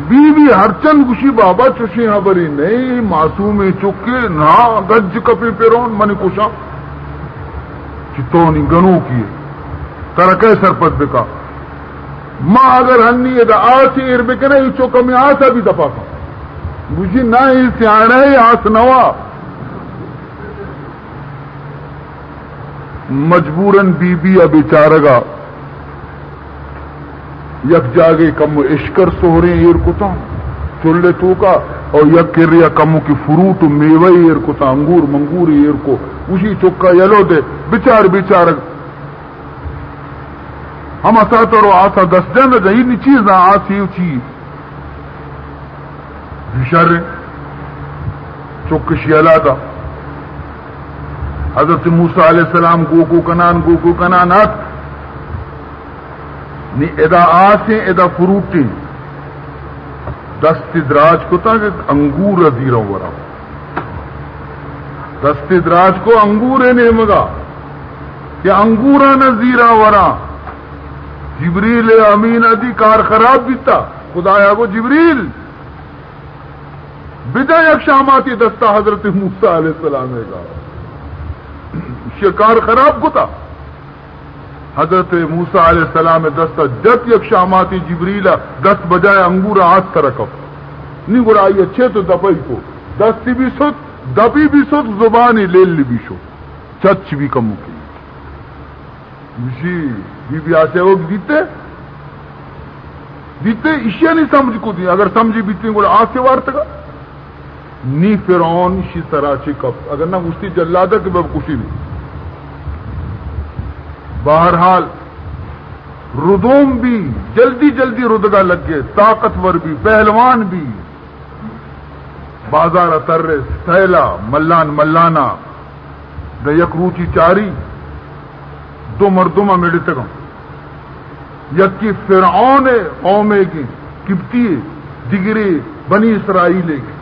[SPEAKER 1] بی بی ہرچند گوشی بابا چوشی خبری نہیں معصومی چکے نہ گج کپی پیرون منی کشا چتونی گنو کیے ترکے سرپت بکا ماں اگر ہنی ادا آسی اربکنے یہ چوکا میں آسا بھی دفاع تھا مجھے نہ ہی سیاح ہے آس نوا مجبوراً بی بی اب بیچارگا یک جاگے کم اشکر سوہرے ایر کتا چلے تو کا اور یک کریا کمو کی فروٹ میوے ایر کتا انگور منگور ایر کو اسی چکا یلو دے بیچار ہم اساتا رو آسا دس جانا جہی چیز نہ آسی چیز بشر چک شیلا دا حضرت موسیٰ علیہ السلام گوکو کنان آت نی ادا آسیں ادا فروٹیں دست دراج کو تا کہ انگور زیرہ ورا دست دراج کو انگور نے مگا کہ انگورہ نہ زیرہ ورا. جبریل امین ادی کار خراب بیتا خدایا کو جبریل بدا یک شاماتی دستہ حضرت موسیٰ علیہ السلام نے کہا شکار خراب کو تھا. حضرت موسیٰ علیہ السلام دستہ جت یک شاماتی جبریلا دست بجائے انگورا ہاتھ ترکب نہیں گڑا آئی اچھے تو دپائی کو دستی بھی سوت دبی بھی سوت زبانی لیل بھی شو چچ بھی کمو کی بی بی آسے وہ دیتے اشیاء نہیں سمجھ کو دی اگر سمجھی بیتی گڑا آسے وارتا گا نی فرعون شی سراچی کب اگر نہ مشتی جلادہ کہ بب کشی نہیں. بہرحال ردوم بھی جلدی ردگا لگ گئے طاقتور بھی پہلوان بھی بازار ترے سیلا ملانا دا یک روچی چاری دو مردمہ میڈتے گا یکی فرعون قومے کی کبتی دیگری بنی اسرائیل کی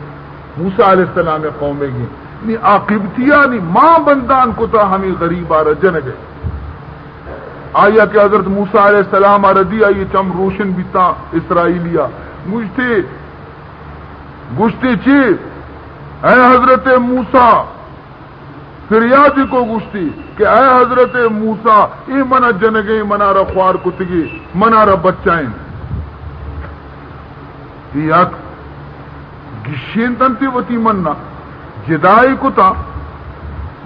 [SPEAKER 1] موسیٰ علیہ السلام قومے کی نی آقبتیا نی ماں بندان کو تا ہمیں غریب آ رجن گئے آیا کہ حضرت موسیٰ علیہ السلام آردی آئی چم روشن بیتا اسرائیلیا گشتے چی اے حضرت موسیٰ فریاد کو گشتی کہ اے حضرت موسیٰ ای منا جنگیں منا را خوار کتگی منا را بچائیں یک گشین تنتی وتی مننا جدائی کتا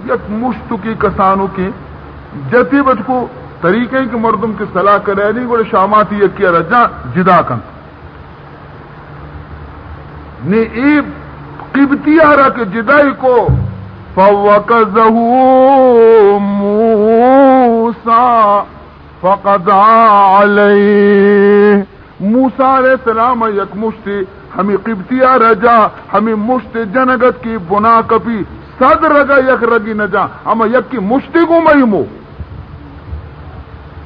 [SPEAKER 1] یک مشتو کی کسانوں کی جتی بچ کو طریقے کے مردم کی صلاح کرے نہیں گوڑے شاماتی یک کیا رجا جدا کن نے ای قبطی آرہ کے جدائی کو فَوَّكَزَهُ مُوسَى فَقَضَى عَلَيْهِ موسیٰ علیہ السلام یک مشتی ہمیں قبطیہ رجا ہمیں مشت جنگت کی بنا کپی صد رگا یک رگی نجا ہم یک کی مشتی کو مہمو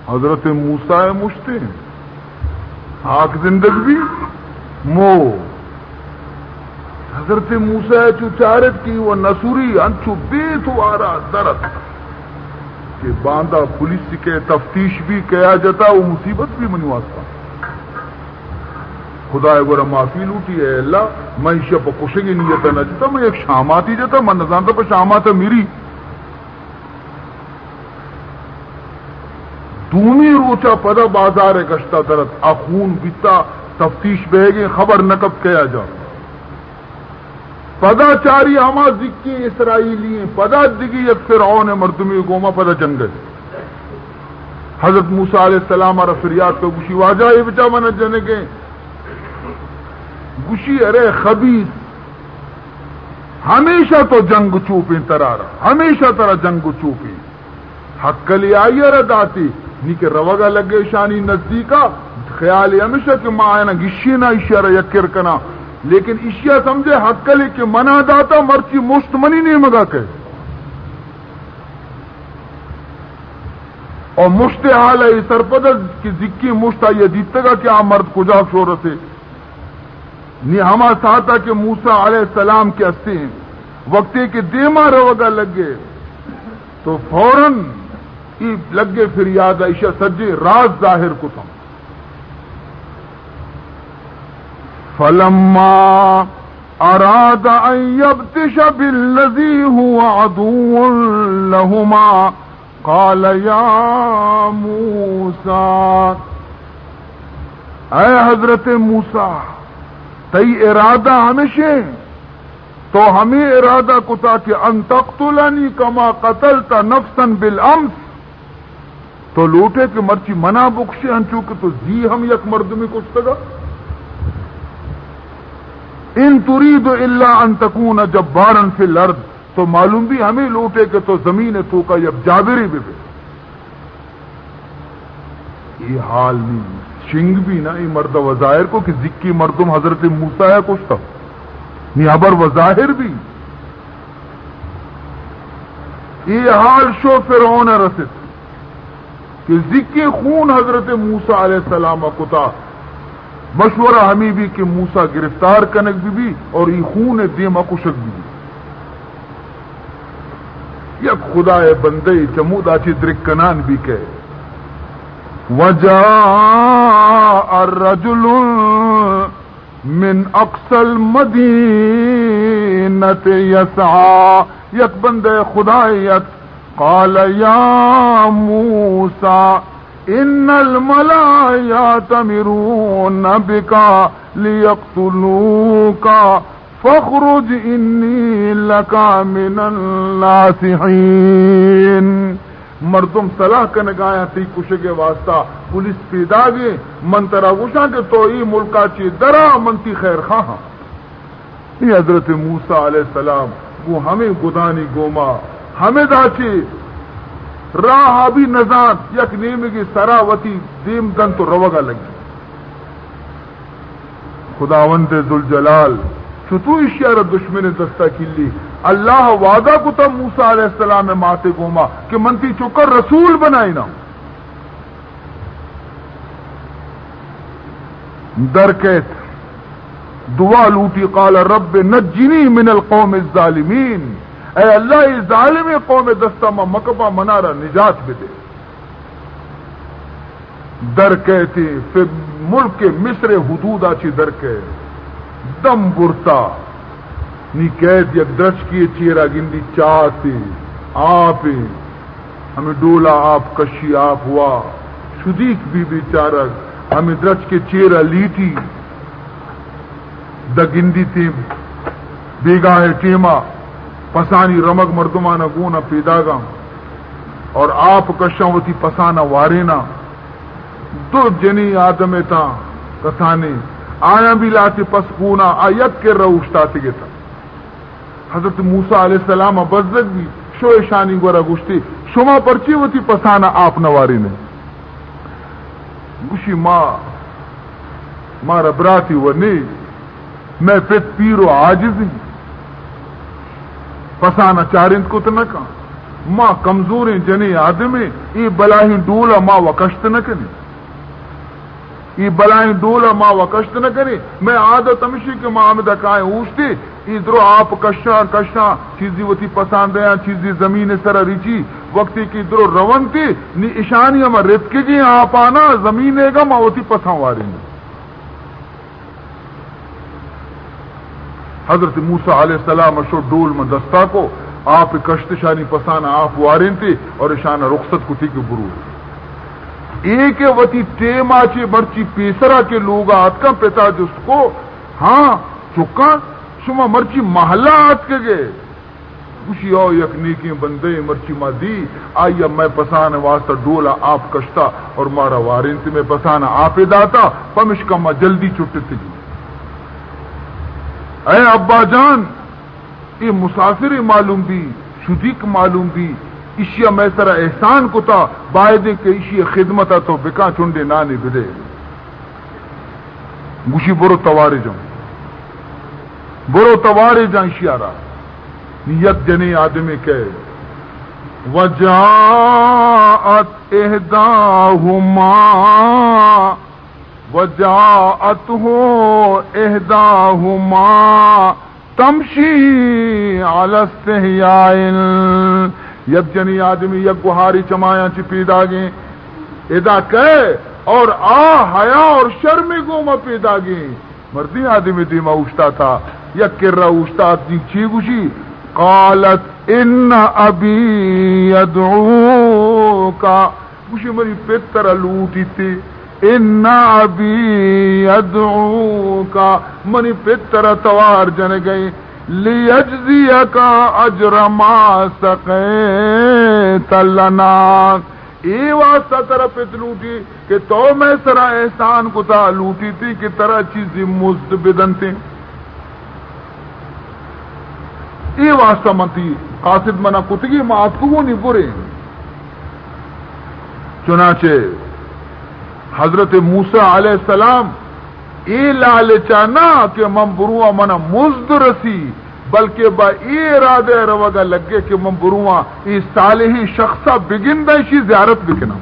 [SPEAKER 1] حضرت موسیٰ مشتی آک زندگی مو حضرت موسیٰ چارت کی وہ نصوری انچو بیت وارا درد کہ باندھا پولیس کے تفتیش بھی کیا جاتا وہ مصیبت بھی منواستا خدا گورا معافی لوٹی ہے اللہ میں اسے پا کشنگی نیتا نہ جتا میں ایک شاماتی جتا میں نظانتا پا شاماتا میری دومی روچا پدا بازار گشتا درد اخون بیتا تفتیش بہ گئے خبر نکب کیا جا پدا چاری ہما ذکی اسرائیلی ہیں پدا دگی یک فرعون مردمی گوما پدا جنگ حضرت موسیٰ علیہ السلام اور فریاد کو گوشی واجہ یہ بچا من جنگیں گوشی ارے خبیث ہمیشہ تو جنگ چوپیں ترارا ہمیشہ ترا جنگ چوپیں حق کلی آئی رد آتی نی کہ روگا لگے شانی نزدیکا خیال ہمیشہ کہ ماں آئینا گشی نا اشیارہ یکر کنا لیکن اشیاء سمجھے حق کلی کہ منا داتا مرچی مشت منی نہیں مگا کہ اور مشت حال ہے سرپدر کی ذکی مشت آئیے دیتے گا کیا مرد کجا شور سے نی ہما ساتھا کہ موسیٰ علیہ السلام کے ہستے ہیں وقتے کے دیما روگا لگے تو فوراً لگے پھر یاد عائشہ سجے راز ظاہر کو تھا فلما اراد ان يبطش بالذي هو عدو لهما قال يا موسى اے حضرت موسیٰ تی ارادہ ہمیشہ تو ہمیں ارادہ کتا کہ ان تقتلنی کما قتلت نفسا بالامس تو لوٹے کہ مرچی منا بخشے ہنچو کہ تو زی ہم یک مرد میں کچھ تگا ان ترید الا ان تکون جبارا فی الارض تو معلوم بھی ہمیں لوٹے کہ تو زمین تو کا یب جابری بھی یہ حال نہیں شنگ بھی نا یہ مرد وظاہر کو کہ ذکی مردم حضرت موسیٰ ہے کچھ تھا نہیں ابر وظاہر بھی یہ حال شو فرعون رسد کہ ذکی خون حضرت موسیٰ علیہ السلام کتا مشورہ ہمیں بھی کہ موسیٰ گرفتار کنک بھی اور یہ خون دیما کشک بھی یک خدا بندے چمود آچی درکنان بھی کہ وجاء الرجل من اقصى المدينة يسعى یک بندے خدایت قال يا موسى ان الملأ يأتمرون بك ليقتلوك فاخرج انی لك من الناصحین مردم صلاح کا نگایا تی کشے واسطہ پولیس پیدا گے منترا گوشا کہ تو ای ملکا چی درا منتی خیر خواہ یہ حضرت موسیٰ علیہ السلام وہ ہمیں گدانی گوما ہمیں داچی راہ بھی نزان یک نیمے کی سراوتی دیم دن تو روگا لگی خداوند ذوالجلال شتو اشیار دشمن دستا کلی اللہ وعدہ کو تب موسیٰ علیہ السلام میں ماتے گوما کہ منتی چکر رسول بنائی نا درکیت دعا لوٹی قال رب نجنی من القوم الظالمین، اے اللہ اس ظالم قوم دستا ما مکبہ منارا نجات بھی دے. در کہتے پھر ملک کے مصر حدود آچی در کہ دم برتا نی قید یک درچ کیے چیرا گندی چاہتے آپ ہمیں ڈولا آپ کشی آپ ہوا شدیق بی بیچارک ہمیں درچ کے چیرا لیٹی دا گندی تھی بیگاہ ٹیما پسانی رمگ مردمانہ گونا پیداگا اور آپ کشاوتی پسانا وارینا دو جنی آدم تا کسانے آیا بھی لاتے پس گونا آیت کے روشتاتے گے تا حضرت موسیٰ علیہ السلام بزرگ بھی شو شانی گورا گوشتی شما پرچی ہوتی پسانا آپ نواری نے گوشی مارا براتی ورنی میں پت پیرو عاجز ہوں پسانا چارند کو تنکا ماں کمزوریں جنی آدمیں ای بلاہی ڈولا ماں وکشت نہ کریں ای بلاہی ڈولا ماں وکشت نہ کریں میں عادت ہمشی کے ماں آمدہ کائیں اوشتی ادھرو آپ کشاں چیزی وتی پسند ہیں چیزی زمین سر ریچی وقتی کی ادھرو رون تھی نی اشانی ہمیں رتکی گی آپ آنا زمین گا ماں وتی پساں واری نے. حضرت موسیٰ علیہ السلام اشو ڈول میں دستا کو آپ کشت شانی پسانا آپ وارین تھے اور اشانہ رخصت کو تھی کہ برو ایک وتی ٹیما چے مرچی پیسرا کے لوگ آت کا پتا جس کو ہاں چکا شما مرچی محلہ آت کے گئے خوشی او یک نیکی بندے مرچی ما دی آئیا میں پسانا واسطہ ڈولا آپ کشتا اور مارا وارین تھی میں پسانا آپ داتا پمشکا ما جلدی چھٹے تھی. اے ابا جان یہ مسافر معلوم بھی شدیق معلوم بھی اشیا میں سرا احسان کو تا باعدے کے اشیا خدمت تو بکا چنڈے نانے بدے گوشی برو توارے جان اشیا را نیت جنے آدمی کہ وجاءت احداہما وجاءته احداهما تمشي على استحياء یک جنی آدمی یک گہاری چمایا چی پیدا گئے ادا کہ اور حیا اور شرم گوما پیدا گئے مردی آدمی دیما اوشتا تھا یک کرا اوشتا تھی چی گوشی قالت ان ابی یدعوکا گوشی مری پتر لوٹی تھی ان ابی یدعوکا منی پتر توار جن گئی لیجزیکا اجر ما سقیت لنا ای واسطہ ترہ پت لوٹی کہ تو میں سرا احسان کو تا لوٹی تھی کہ ترہ چیزی مزد بدن تھی ای واسطہ منتی قاصد منا کتگی ما آپ کو نہیں برے. چنانچہ حضرت موسیٰ علیہ السلام ای لالچانا کہ من بروا منا مزد رسی بلکہ با ای ارادے روگا لگے کہ من بروا ای صالحی شخصا بگندہ شی زیارت بکنا.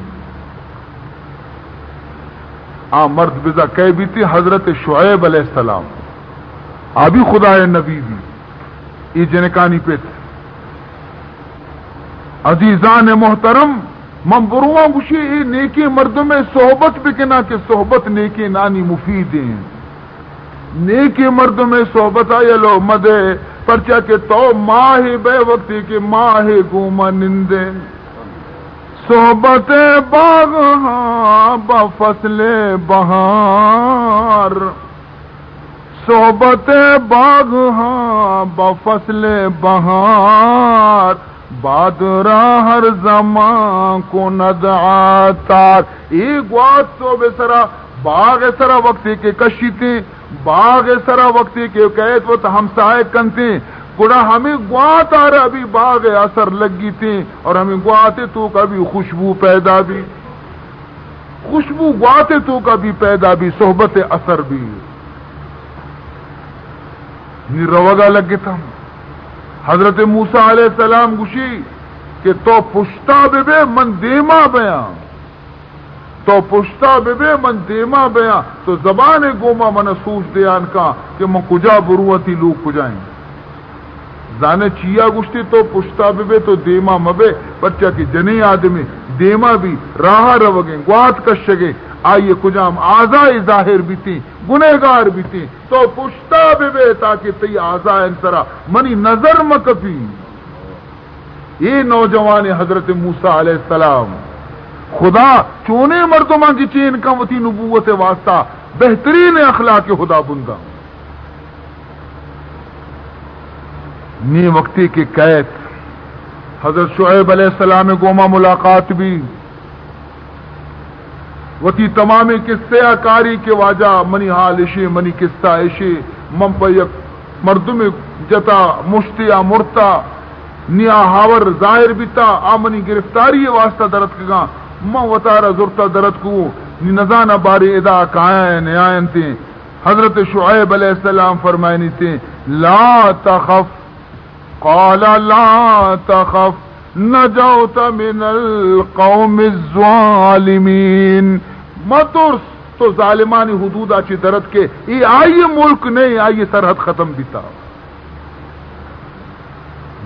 [SPEAKER 1] مرد بزا کہہ بھی تھی حضرت شعیب علیہ السلام آبی خدا نبی بھی ای جنکانی پہ تھے. عزیزان محترم من بروا گوشی ای نیکی مردوں میں صحبت بکنا کہ صحبت نیکی نانی مفید ہیں. نیکی مردوں میں صحبت آیا لو مدے پرچا کہ تو ماہ بے وقتی کہ ماہ گوما نندے صحبت باغ ہاں بفصل بہار صحبت باغ ہاں بفصل بہار بادرا ہر زمان کو ندعاتار ایک وقت تو بے سرا باغ سرا وقتی کے کشی تھی باغ سرا وقتی کے قید وہ ہمسائے کنتے گڑا ہمیں گوات آ رہا ابھی باغ اثر لگی تھی اور ہمیں گواتے تو کبھی خوشبو پیدا بھی خوشبو گواتے تو کبھی پیدا بھی صحبت اثر بھی. نی روگا لگے تھا حضرت موسیٰ علیہ السلام گوشی کہ تو پشتا بے من دیما بیاں تو پشتا بے من دیما بیاں تو زبان گوما من سوچ دیان کا کہ من کجا بروتی لوگ کجائیں زانے چیا گشتی تو پشتا بے تو دیما مبے بچہ کی جنی آدمی دیما بھی راہ روگیں گوات کشگیں آئیے کجام آزائے ظاہر بھی تھی گنہگار بھی تھی تو پشتا بے تاکہ تی آزائے انسرا منی نظر مکفی یہ نوجوان حضرت موسیٰ علیہ السلام خدا چونے مردمان کی چین کا وتی نبوت واسطہ بہترین اخلاق خدا بندہ نی وقتی کی قید حضرت شعیب علیہ السلام گوما ملاقات بھی وتی تمامی قصے کاری کے واجہ منی حال اشی منی قصہ اشی من پہ یک مردم جتا مشتیا مرتا نیا ہاور ظاہر بیتا آمنی گرفتاری واسطہ درد کگا من وطارہ زرتا درد کو نی نزانہ باری ادا کائیں نیائن تھیں حضرت شعیب علیہ السلام فرمائنی تھیں لا تخف قال لا تخف نجوت من القوم الظالمین مترس تو ظالمانی حدود آچی درد کے یہ آئیے ملک نہیں آئیے سرحد ختم بیتا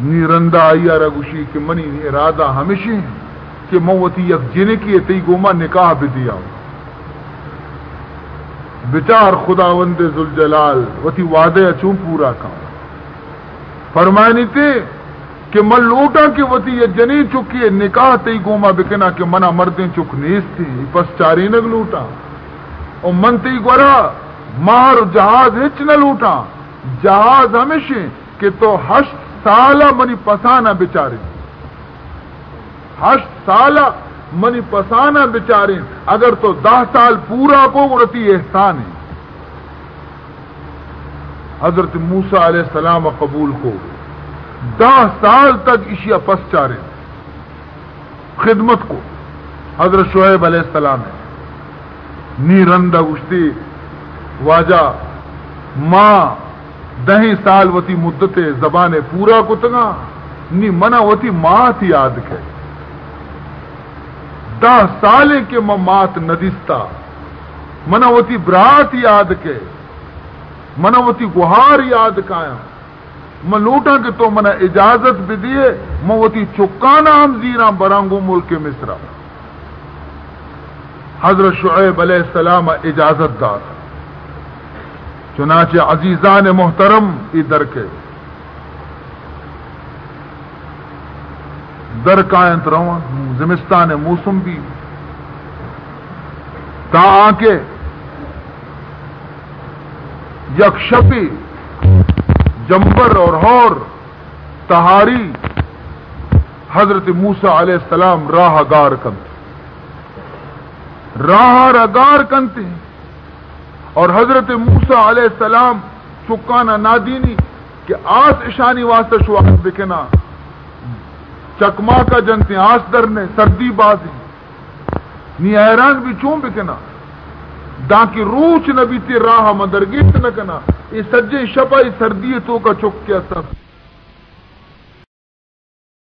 [SPEAKER 1] نیرندہ آئیہ رگوشی کہ منی ارادہ ہمیشہ کہ موتی یک جنے کی تی گوما نکاح بھی دیا بچار خداوند ذوالجلال وتی وعدے چون پورا کام فرمائنی تھی کہ من لوٹا کہ وتی یہ جنی چکی نکاح تی گوما بکنا کہ منا مردیں چک نیس تھی پس چاری نگ لوٹا اور من تی گورا مار جہاز ہچ نہ لوٹا جہاز ہمیشہ کہ تو 8 سالہ منی پسانہ بچارے 8 سالہ منی پسانہ بچارے اگر تو 10 سال پورا کو گرتی احسان ہے حضرت موسیٰ علیہ السلام قبول کو 10 سال تک اشیاء پس چارے خدمت کو حضرت شعیب علیہ السلام ہے نیرندہ گشتی واجہ ماں 10 سال وتی مدت زبان پورا کو تگا نی منا وتی مات یاد کے 10 سالے کے مات ندیستا منا وتی برات یاد کے منا وتی گہار یاد کایا میں لوٹا کہ تو منا اجازت بھی دیے میں وتی چکانا ہم زیرہ برانگو ملک مصر حضرت شعیب علیہ السلام اجازت دار چنانچہ عزیزان محترم ادھر کے در کائنت روان زمستان موسم بھی تا آنکے یک شپی جمبر اور ہور تہاری حضرت موسیٰ علیہ السلام راہ گار کنتے اور حضرت موسیٰ علیہ السلام چکانا نادینی کہ آس اشانی واسطہ شواہد بکنا چکما کا جنتے آس درنے سردی بازی نی حیران بھی چون بکنا داکی روچ نبی تی راہ مدرگیت نکنا یہ سجے شپائی سردی تو کا چک کیا سب